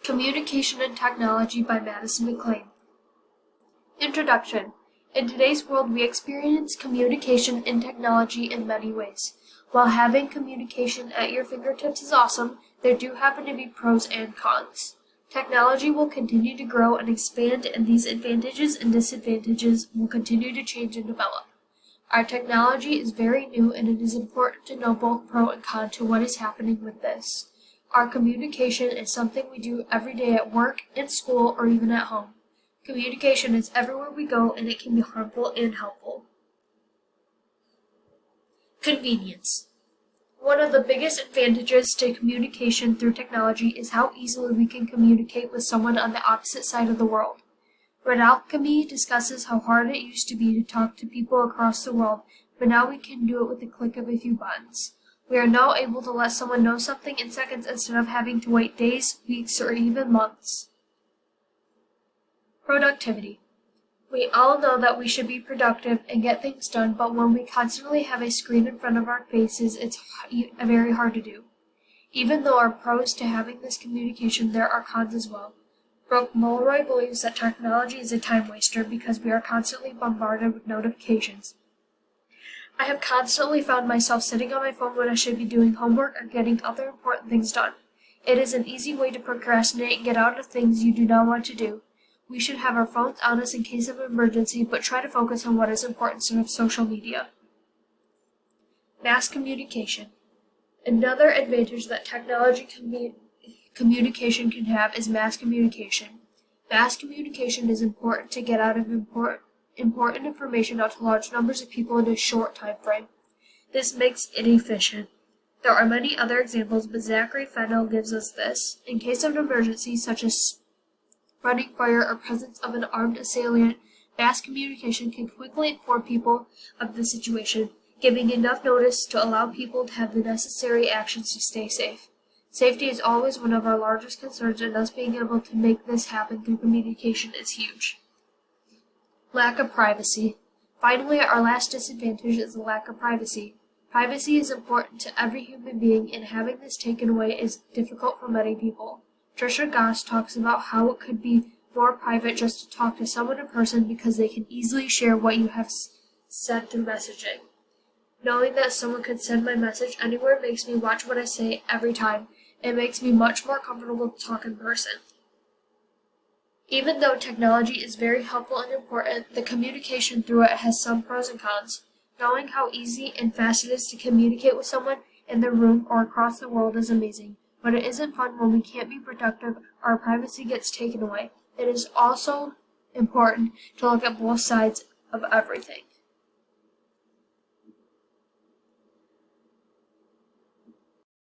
Communication and Technology by Madison McLean. Introduction. In today's world, we experience communication and technology in many ways. While having communication at your fingertips is awesome, there do happen to be pros and cons. Technology will continue to grow and expand, and these advantages and disadvantages will continue to change and develop. Our technology is very new, and it is important to know both pro and con to what is happening with this. Our communication is something we do every day at work, in school, or even at home. Communication is everywhere we go, and it can be harmful and helpful. Convenience. One of the biggest advantages to communication through technology is how easily we can communicate with someone on the opposite side of the world. Red Alchemy discusses how hard it used to be to talk to people across the world, but now we can do it with the click of a few buttons. We are now able to let someone know something in seconds instead of having to wait days, weeks, or even months. Productivity. We all know that we should be productive and get things done, but when we constantly have a screen in front of our faces, it's very hard to do. Even though there are pros to having this communication, there are cons as well. Brooke Mulroy believes that technology is a time waster because we are constantly bombarded with notifications. I have constantly found myself sitting on my phone when I should be doing homework or getting other important things done. It is an easy way to procrastinate and get out of things you do not want to do. We should have our phones on us in case of an emergency, but try to focus on what is important instead of social media. Mass communication. Another advantage that technology communication can have is mass communication. Mass communication is important to get out of important information out to large numbers of people in a short time frame. This makes it efficient. There are many other examples, but Zachary Fennell gives us this. In case of an emergency, such as running fire or presence of an armed assailant, mass communication can quickly inform people of the situation, giving enough notice to allow people to have the necessary actions to stay safe. Safety is always one of our largest concerns, and us being able to make this happen through communication is huge. Lack of privacy. Finally, our last disadvantage is the lack of privacy. Privacy is important to every human being, and having this taken away is difficult for many people. Trisha Goss talks about how it could be more private just to talk to someone in person because they can easily share what you have said through messaging. Knowing that someone could send my message anywhere makes me watch what I say every time. It makes me much more comfortable to talk in person. Even though technology is very helpful and important, the communication through it has some pros and cons. Knowing how easy and fast it is to communicate with someone in the room or across the world is amazing, but it isn't fun when we can't be productive or our privacy gets taken away. It is also important to look at both sides of everything.